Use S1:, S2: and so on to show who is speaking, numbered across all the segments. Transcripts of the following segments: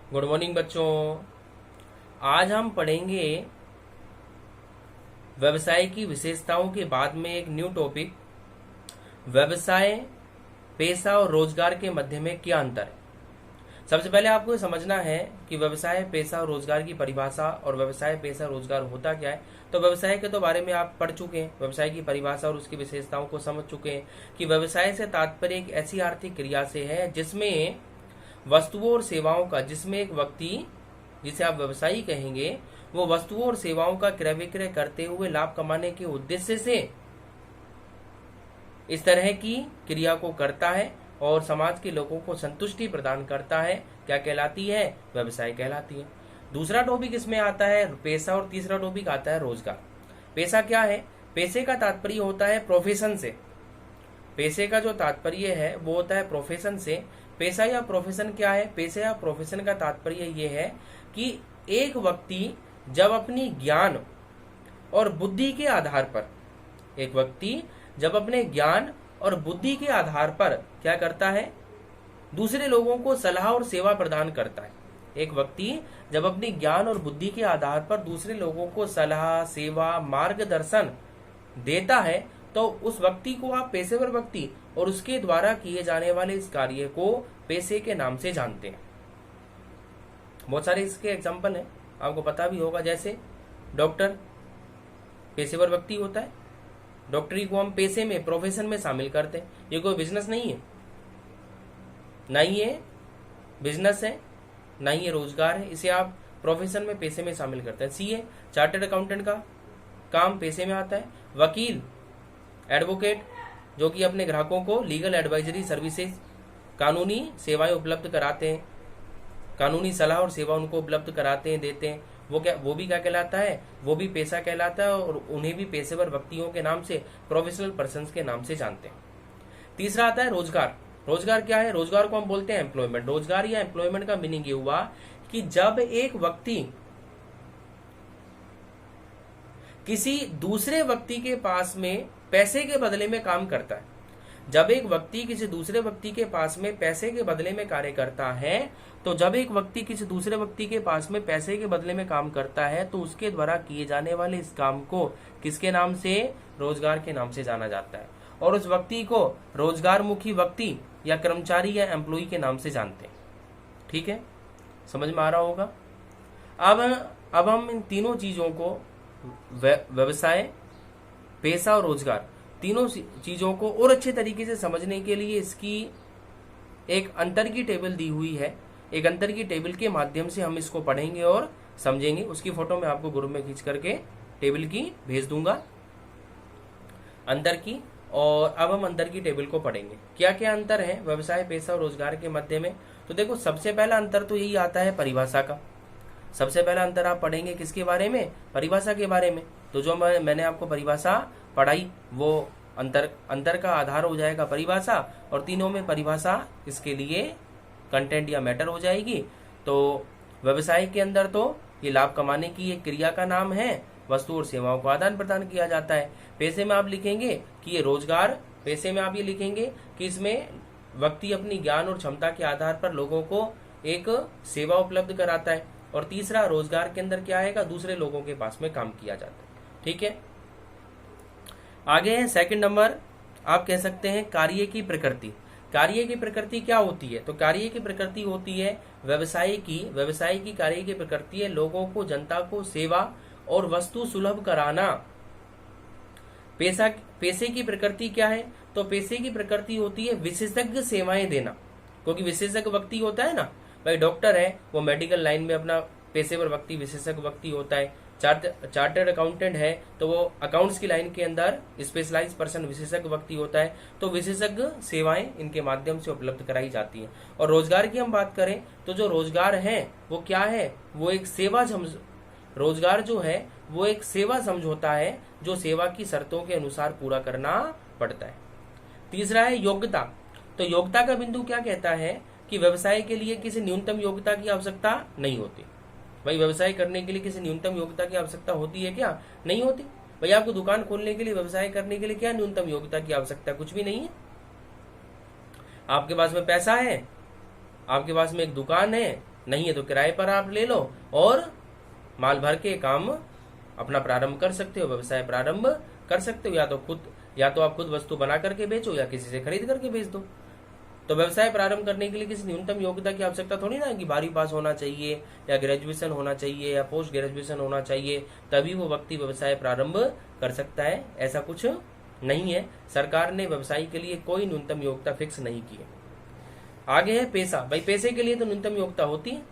S1: Good morning बच्चों। आज हम पढ़ेंगे व्यवसाय की विशेषताओं के बाद में एक न्यू टॉपिक, व्यवसाय, पेशा और रोजगार के मध्य में क्या अंतर है। सबसे पहले आपको ये समझना है कि व्यवसाय, पेशा और रोजगार की परिभाषा और व्यवसाय, पेशा, रोजगार होता क्या है। तो व्यवसाय के तो बारे में आप पढ़ चुके हैं, व्यवसाय की परिभाषा और उसकी विशेषताओं को समझ चुके हैं कि व्यवसाय से तात्पर्य एक ऐसी आर्थिक क्रिया से है जिसमें वस्तुओं और सेवाओं का, जिसमें एक व्यक्ति, जिसे आप व्यवसायी कहेंगे, वो वस्तुओं और सेवाओं का क्रय विक्रय करते हुए लाभ कमाने के उद्देश्य से इस तरह की क्रिया को करता है और समाज के लोगों को संतुष्टि प्रदान करता है। क्या कहलाती है? व्यवसाय कहलाती है। दूसरा टॉपिक इसमें आता है पेशा और तीसरा टॉपिक आता है रोजगार। पेशा क्या है? पेशे का तात्पर्य होता है प्रोफेशन से। पेशे का जो तात्पर्य है वो होता है प्रोफेशन से। पेशा या प्रोफेशन क्या है? पेशे या प्रोफेशन का तात्पर्य ये है कि एक व्यक्ति जब अपनी ज्ञान और बुद्धि के आधार पर, एक व्यक्ति जब अपने ज्ञान और बुद्धि के आधार पर क्या करता है? दूसरे लोगों को सलाह और सेवा प्रदान करता है। एक व्यक्ति जब अपनी ज्ञान और बुद्धि के आधार पर दूसरे लोगों को सलाह, सेवा, मार्गदर्शन देता है तो उस व्यक्ति को आप पेशेवर व्यक्ति और उसके द्वारा किए जाने वाले इस कार्य को पेशे के नाम से जानते हैं। बहुत सारे इसके एग्जाम्पल हैं, आपको पता भी होगा। जैसे डॉक्टर पेशेवर व्यक्ति होता है, डॉक्टरी को हम पेशे में, प्रोफेशन में शामिल करते हैं। ये कोई बिजनेस नहीं है, ना ही ये बिजनेस है, ना ही ये रोजगार है। इसे आप प्रोफेशन में, पेशे में शामिल करते हैं। सीए, चार्टर्ड अकाउंटेंट का काम पेशे में आता है। वकील, एडवोकेट, जो कि अपने ग्राहकों को लीगल एडवाइजरी सर्विसेज, कानूनी सेवाएं उपलब्ध कराते हैं, कानूनी सलाह और सेवा उनको उपलब्ध कराते हैं, देते हैं, वो भी क्या कहलाता है? वो भी पेशा कहलाता है और उन्हें भी पेशेवर व्यक्तियों के नाम से, प्रोफेशनल पर्सन्स के नाम से जानते हैं। तीसरा आता है रोजगार। रोजगार क्या है? रोजगार को हम बोलते हैं एम्प्लॉयमेंट। रोजगार या एम्प्लॉयमेंट का मीनिंग ये हुआ कि जब एक व्यक्ति किसी दूसरे व्यक्ति के पास में पैसे के बदले में काम करता है, जब एक व्यक्ति किसी दूसरे व्यक्ति के पास में पैसे के बदले में कार्य करता है, तो जब एक व्यक्ति किसी दूसरे व्यक्ति के पास में पैसे के बदले में काम करता है तो उसके द्वारा किए जाने वाले इस काम को किसके नाम से? रोजगार के नाम से जाना जाता है। और उस व्यक्ति को रोजगारमुखी व्यक्ति या कर्मचारी या एम्प्लॉय के नाम से जानते हैं। ठीक है, समझ में आ रहा होगा। अब हम इन तीनों चीजों को, व्यवसाय, पेशा और रोजगार, तीनों चीजों को और अच्छे तरीके से समझने के लिए इसकी एक अंतर की टेबल दी हुई है। एक अंतर की टेबल के माध्यम से हम इसको पढ़ेंगे और समझेंगे। उसकी फोटो मैं आपको ग्रुप में खींच करके टेबल की भेज दूंगा, अंतर की। और अब हम अंतर की टेबल को पढ़ेंगे। क्या क्या अंतर है व्यवसाय, पेशा और रोजगार के मध्य में? तो देखो, सबसे पहला अंतर तो यही आता है परिभाषा का। सबसे पहला अंतर आप पढ़ेंगे किसके बारे में? परिभाषा के बारे में। तो जो मैंने आपको परिभाषा पढ़ाई, वो अंतर का आधार हो जाएगा परिभाषा, और तीनों में परिभाषा इसके लिए कंटेंट या मैटर हो जाएगी। तो व्यवसाय के अंदर तो ये लाभ कमाने की एक क्रिया का नाम है, वस्तु और सेवाओं को आदान प्रदान किया जाता है। पेशे में आप लिखेंगे कि ये रोजगार, पेशे में आप ये लिखेंगे कि इसमें व्यक्ति अपनी ज्ञान और क्षमता के आधार पर लोगों को एक सेवा उपलब्ध कराता है। और तीसरा रोजगार के अंदर क्या आएगा? दूसरे लोगों के पास में काम किया जाता है। ठीक है, आगे है सेकंड नंबर, आप कह सकते हैं कार्य की प्रकृति। कार्य की प्रकृति क्या होती है? तो कार्य की प्रकृति होती है व्यवसाय की कार्य की प्रकृति है लोगों को, जनता को सेवा और वस्तु सुलभ कराना। पेशे की प्रकृति क्या है? तो पेशे की प्रकृति होती है विशेषज्ञ सेवाएं देना। क्योंकि विशेषज्ञ व्यक्ति होता है ना, भाई डॉक्टर है वो मेडिकल लाइन में अपना पेशेवर व्यक्ति, विशेषज्ञ व्यक्ति होता है। चार्टर्ड अकाउंटेंट है तो वो अकाउंट्स की लाइन के अंदर स्पेशलाइज पर्सन, विशेषज्ञ व्यक्ति होता है। तो विशेषज्ञ सेवाएं इनके माध्यम से उपलब्ध कराई जाती हैं। और रोजगार की हम बात करें तो जो रोजगार है वो क्या है? वो एक रोजगार जो है वो एक सेवा समझौता है जो सेवा की शर्तों के अनुसार पूरा करना पड़ता है। तीसरा है योग्यता। तो योग्यता का बिंदु क्या कहता है कि व्यवसाय के लिए किसी न्यूनतम योग्यता की आवश्यकता नहीं होती। भाई व्यवसाय करने के लिए किसी न्यूनतम योग्यता की आवश्यकता होती है क्या? नहीं होती। भाई आपको दुकान खोलने के लिए, व्यवसाय करने के लिए क्या न्यूनतम योग्यता की आवश्यकता? कुछ भी नहीं है। आपके पास में पैसा है, आपके पास में एक दुकान है, नहीं है तो किराए पर आप ले लो और माल भर के काम अपना प्रारंभ कर सकते हो, व्यवसाय प्रारंभ कर सकते हो। या तो आप खुद वस्तु बना करके बेचो या किसी से खरीद करके बेच दो। तो व्यवसाय प्रारंभ करने के लिए किसी न्यूनतम योग्यता की आवश्यकता थोड़ी ना है कि 12वीं पास होना चाहिए या ग्रेजुएशन होना चाहिए या पोस्ट ग्रेजुएशन होना चाहिए, तभी वो व्यक्ति व्यवसाय प्रारंभ कर सकता है। ऐसा कुछ नहीं है, सरकार ने व्यवसाय के लिए कोई न्यूनतम योग्यता फिक्स नहीं की है। आगे है पैसा। भाई पैसे के लिए तो न्यूनतम योग्यता होती है।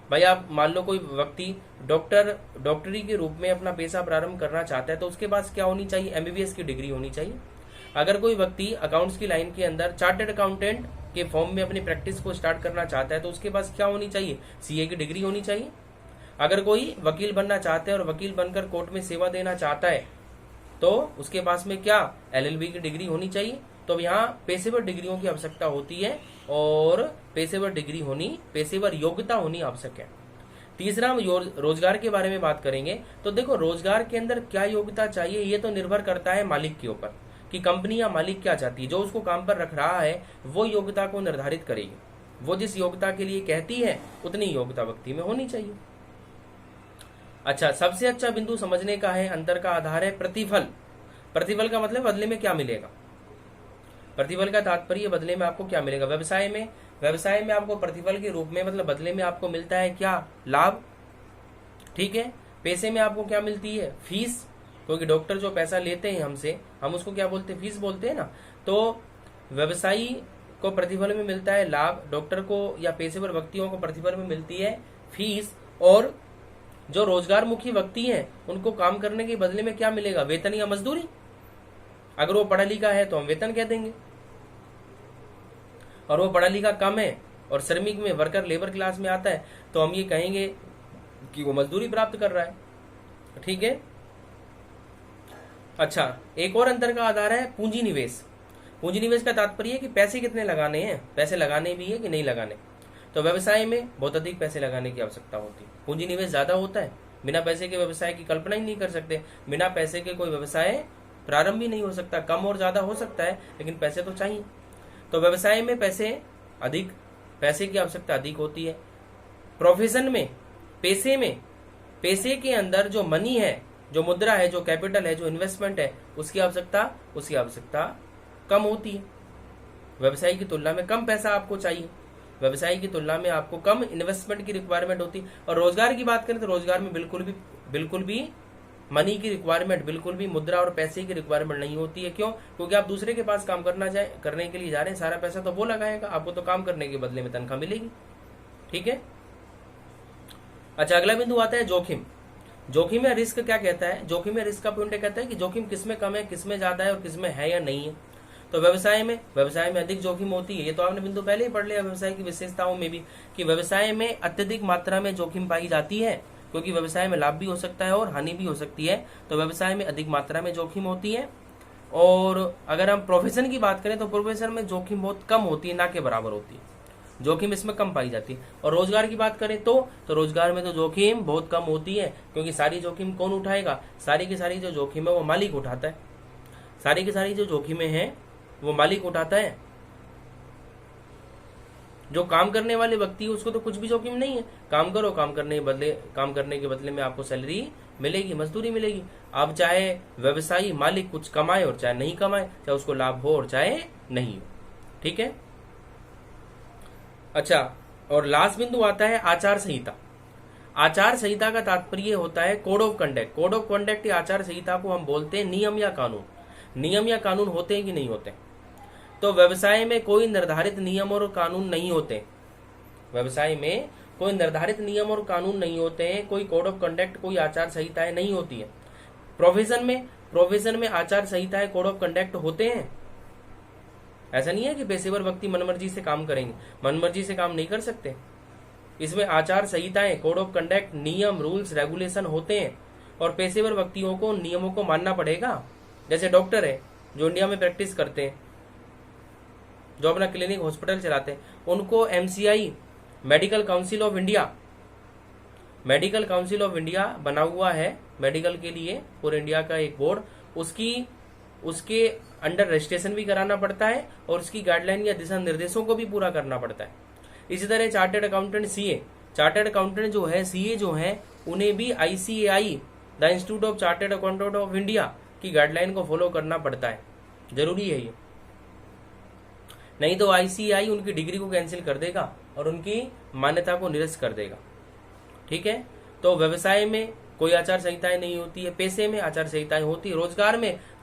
S1: भाई आप मान लो कोई व्यक्ति डॉक्टरी के रूप में अपना पेशा प्रारंभ करना चाहता है तो उसके पास क्या होनी चाहिए? एमबीबीएस की डिग्री होनी चाहिए। अगर कोई व्यक्ति अकाउंट्स की लाइन के अंदर चार्टर्ड अकाउंटेंट के फॉर्म में अपनी प्रैक्टिस को स्टार्ट करना चाहता है तो उसके पास क्या होनी चाहिए? सीए की डिग्री होनी चाहिए। अगर कोई वकील बनना चाहता है और वकील बनकर कोर्ट में सेवा देना चाहता है तो उसके पास में क्या? एलएलबी की डिग्री होनी चाहिए। तो यहाँ पेशेवर डिग्रियों की आवश्यकता होती है और पेशेवर योग्यता होनी आवश्यक है। तीसरा हम रोजगार के बारे में बात करेंगे। तो देखो रोजगार के अंदर क्या योग्यता चाहिए ये तो निर्भर करता है मालिक के ऊपर कि कंपनी या मालिक क्या चाहती है। जो उसको काम पर रख रहा है वो योग्यता को निर्धारित करेगी। वो जिस योग्यता के लिए कहती है उतनी योग्यता व्यक्ति में होनी चाहिए। अच्छा, सबसे अच्छा बिंदु समझने का है, अंतर का आधार है प्रतिफल। प्रतिफल का मतलब बदले में क्या मिलेगा। प्रतिफल का तात्पर्य बदले में आपको क्या मिलेगा। व्यवसाय में आपको प्रतिफल के रूप में मतलब बदले में आपको मिलता है क्या? लाभ। ठीक है। पैसे में आपको क्या मिलती है? फीस। क्योंकि डॉक्टर जो पैसा लेते हैं हमसे, हम उसको क्या बोलते हैं? फीस बोलते हैं ना। तो व्यवसायी को प्रतिफल में मिलता है लाभ, डॉक्टर को या पेशेवर व्यक्तियों को प्रतिफल में मिलती है फीस, और जो रोजगार मुखी व्यक्ति हैं उनको काम करने के बदले में क्या मिलेगा? वेतन या मजदूरी। अगर वो पढ़ा लिखा है तो हम वेतन कह देंगे, और वो पढ़ा लिखा कम है और श्रमिक में वर्कर लेबर क्लास में आता है तो हम ये कहेंगे कि वो मजदूरी प्राप्त कर रहा है। ठीक है। अच्छा, एक और अंतर का आधार है पूंजी निवेश। पूंजी निवेश का तात्पर्य है कि पैसे कितने लगाने हैं, पैसे लगाने भी है कि नहीं लगाने। तो व्यवसाय में बहुत अधिक पैसे लगाने की आवश्यकता होती है, पूंजी निवेश ज्यादा होता है। बिना पैसे के व्यवसाय की कल्पना ही नहीं कर सकते। बिना पैसे के कोई व्यवसाय प्रारंभ ही नहीं हो सकता। कम और ज्यादा हो सकता है लेकिन पैसे तो चाहिए। तो व्यवसाय में पैसे की आवश्यकता अधिक होती है। प्रोफेशन में, पैसे के अंदर जो मनी है, जो मुद्रा है, जो कैपिटल है, जो इन्वेस्टमेंट है, उसकी आवश्यकता कम होती है। व्यवसाय की तुलना में कम पैसा आपको चाहिए, व्यवसाय की तुलना में आपको कम इन्वेस्टमेंट की रिक्वायरमेंट होती है। और रोजगार की बात करें तो रोजगार में बिल्कुल भी मनी की रिक्वायरमेंट, बिल्कुल भी मुद्रा और पैसे की रिक्वायरमेंट नहीं होती है। क्यों? क्योंकि आप दूसरे के पास काम करने के लिए जा रहे हैं, सारा पैसा तो वो लगाएगा, आपको तो काम करने के बदले में तनख्वाह मिलेगी। ठीक है। अच्छा, अगला बिंदु आता है जोखिम। जोखिम या रिस्क क्या कहता है? जोखिम या रिस्क का पॉइंट कहता है कि जोखिम किसमें कम है, किसमें ज्यादा है और किसमें है या नहीं है। तो व्यवसाय में अधिक जोखिम होती है। ये तो आपने बिंदु पहले ही पढ़ लिया व्यवसाय की विशेषताओं में भी, कि व्यवसाय में अत्यधिक मात्रा में जोखिम पाई जाती है, क्योंकि व्यवसाय में लाभ भी हो सकता है और हानि भी हो सकती है। तो व्यवसाय में अधिक मात्रा में जोखिम होती है। और अगर हम प्रोफेशन की बात करें तो प्रोफेशन में जोखिम बहुत कम होती है, ना के बराबर होती है, जोखिम इसमें कम पाई जाती है। और रोजगार की बात करें तो रोजगार में तो जोखिम बहुत कम होती है, क्योंकि सारी जोखिम कौन उठाएगा? सारी की सारी जो जोखिम है वो मालिक उठाता है। सारी की सारी जो जोखिमें हैं वो मालिक उठाता है। जो काम करने वाले व्यक्ति है उसको तो कुछ भी जोखिम नहीं है। काम करो, काम करने के बदले में आपको सैलरी मिलेगी, मजदूरी मिलेगी। अब चाहे व्यवसायी मालिक कुछ कमाए और चाहे नहीं कमाए, चाहे उसको लाभ हो और चाहे नहीं हो। ठीक है। अच्छा, और लास्ट बिंदु आता है आचार संहिता। आचार संहिता का तात्पर्य होता है code of conduct. Code of conduct या आचार संहिता को हम बोलते हैं नियम या कानून। नियम या कानून होते हैं कि नहीं होते? तो व्यवसाय में कोई निर्धारित नियम और कानून नहीं होते। व्यवसाय में कोई निर्धारित नियम और कानून नहीं होते हैं, कोई कोड ऑफ कंडक्ट, कोई आचार संहिताएं नहीं होती है। प्रोफेशन में आचार संहिताएं, कोड ऑफ कंडक्ट होते हैं। ऐसा नहीं है कि पेशेवर व्यक्ति मनमर्जी से काम करेंगे, मनमर्जी से काम नहीं कर सकते। इसमें आचार संहिताएं, कोड ऑफ कंडक्ट, नियम, रूल्स, रेगुलेशन होते हैं और पेशेवर व्यक्तियों को नियमों को मानना पड़ेगा। जैसे डॉक्टर है जो इंडिया में प्रैक्टिस करते हैं, जो अपना क्लिनिक हॉस्पिटल चलाते हैं, उनको MCI medical council of India बना हुआ है मेडिकल के लिए, पूरे इंडिया का एक बोर्ड, उसके अंडर रजिस्ट्रेशन भी कराना पड़ता है और उसकी गाइडलाइन या दिशा निर्देशों को भी पूरा करना पड़ता है। इसी तरह chartered accountant CA, chartered accountant जो है, सीए जो है, उन्हें भी ICAI the institute of chartered accountant of India की गाइडलाइन को फॉलो करना पड़ता है, जरूरी है ये, नहीं तो ICAI उनकी डिग्री को कैंसिल कर देगा और उनकी मान्यता को निरस्त कर देगा। ठीक है, तो व्यवसाय में कोई आचार संहिताएं नहीं होती है, पेशे में आचार संहिताएं होती है,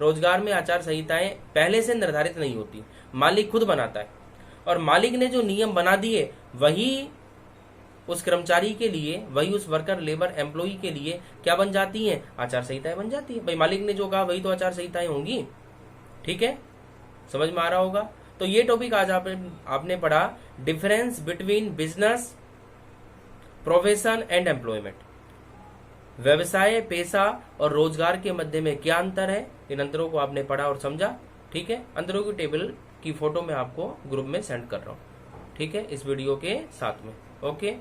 S1: रोजगार में आचार संहिताएं पहले से निर्धारित नहीं होती, मालिक खुद बनाता है, और मालिक ने जो नियम बना दिए वही उस कर्मचारी के लिए, वही उस वर्कर लेबर एम्प्लॉई के लिए क्या बन जाती है, आचार संहिताएं बन जाती है। भाई मालिक ने जो कहा वही तो आचार संहिताएं होंगी। ठीक है, समझ में आ रहा होगा। तो ये टॉपिक आज आपने पढ़ा, difference between business, profession and employment. व्यवसाय, पेशा और रोजगार के मध्य में क्या अंतर है, इन अंतरों को आपने पढ़ा और समझा। ठीक है, अंतरों की टेबल की फोटो मैं आपको ग्रुप में सेंड कर रहा हूँ। ठीक है, इस वीडियो के साथ में। ओके।